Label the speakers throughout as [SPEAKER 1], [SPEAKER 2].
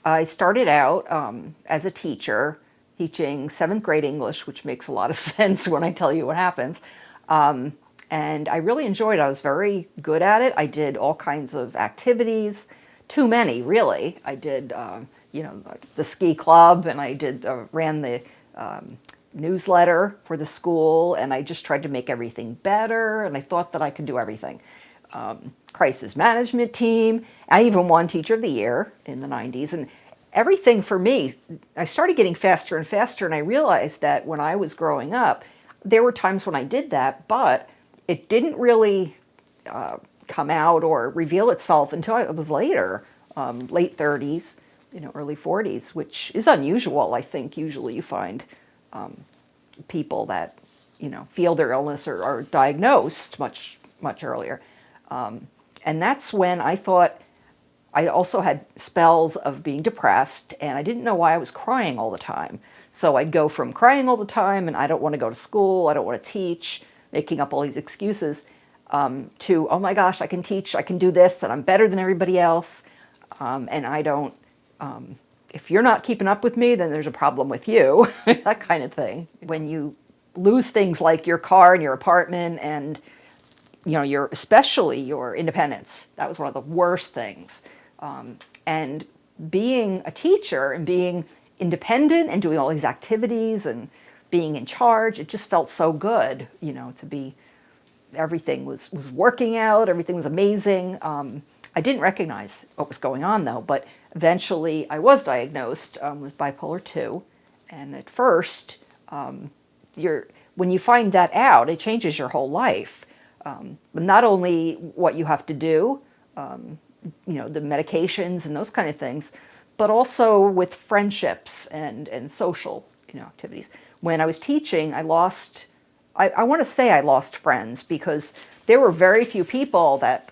[SPEAKER 1] I started out as a teacher, teaching 7th grade English, which makes a lot of sense when I tell you what happens. And I really enjoyed it. I was very good at it. I did all kinds of activities, too many, really. I did, like the ski club, and I did ran the newsletter for the school, and I just tried to make everything better, and I thought that I could do everything. Crisis management team. I even won Teacher of the Year in the 90s, and everything for me, I started getting faster and faster, and I realized that when I was growing up, there were times when I did that, but it didn't really come out or reveal itself until I was later, late 30s, early 40s, which is unusual. I think usually you find people that, feel their illness or are diagnosed much, much earlier. And that's when I thought I also had spells of being depressed, and I didn't know why I was crying all the time. So I'd go from crying all the time and I don't want to go to school, I don't want to teach, making up all these excuses, to, oh my gosh, I can teach, I can do this, and I'm better than everybody else. And I don't, if you're not keeping up with me, then there's a problem with you, that kind of thing. When you lose things like your car and your apartment and, especially your independence, that was one of the worst things. And being a teacher and being independent and doing all these activities and being in charge, it just felt so good, to be, everything was working out, everything was amazing. I didn't recognize what was going on though, but eventually I was diagnosed with bipolar 2. And at first, when you find that out, it changes your whole life. But not only what you have to do, the medications and those kind of things, but also with friendships and social, activities. When I was teaching, I want to say I lost friends, because there were very few people that,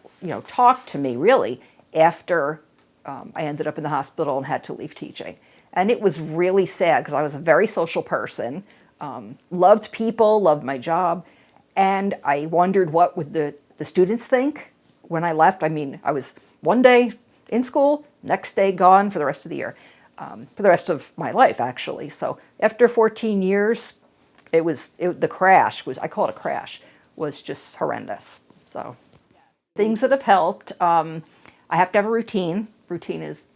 [SPEAKER 1] talked to me really after I ended up in the hospital and had to leave teaching. And it was really sad, because I was a very social person, loved people, loved my job, and I wondered what would the students think when I left. I mean, I was one day in school, next day gone for the rest of the year, for the rest of my life, actually. So after 14 years, the crash was, I call it a crash, was just horrendous. So things that have helped, I have to have a routine. Routine is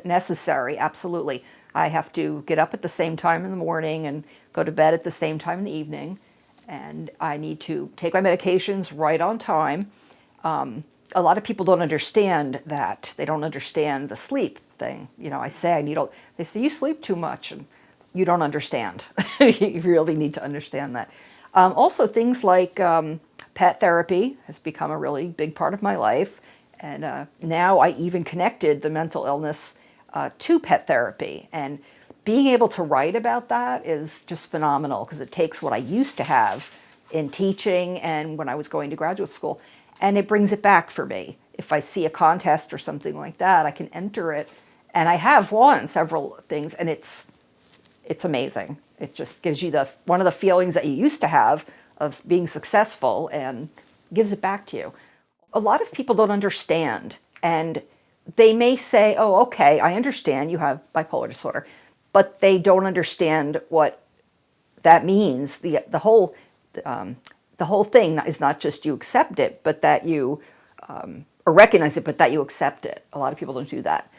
[SPEAKER 1] necessary, absolutely. I have to get up at the same time in the morning and go to bed at the same time in the evening. And I need to take my medications right on time. A lot of people don't understand that. They don't understand the sleep thing. I say they say, you sleep too much, and you don't understand. You really need to understand that. Also, things like pet therapy has become a really big part of my life. And now I even connected the mental illness to pet therapy. And being able to write about that is just phenomenal, because it takes what I used to have in teaching and when I was going to graduate school, and it brings it back for me. If I see a contest or something like that, I can enter it. And I have won several things, and it's amazing. It just gives you one of the feelings that you used to have of being successful and gives it back to you. A lot of people don't understand, and they may say, oh, okay, I understand you have bipolar disorder, but they don't understand what that means. The whole thing is not just you accept it, but that you, or recognize it, but that you accept it. A lot of people don't do that.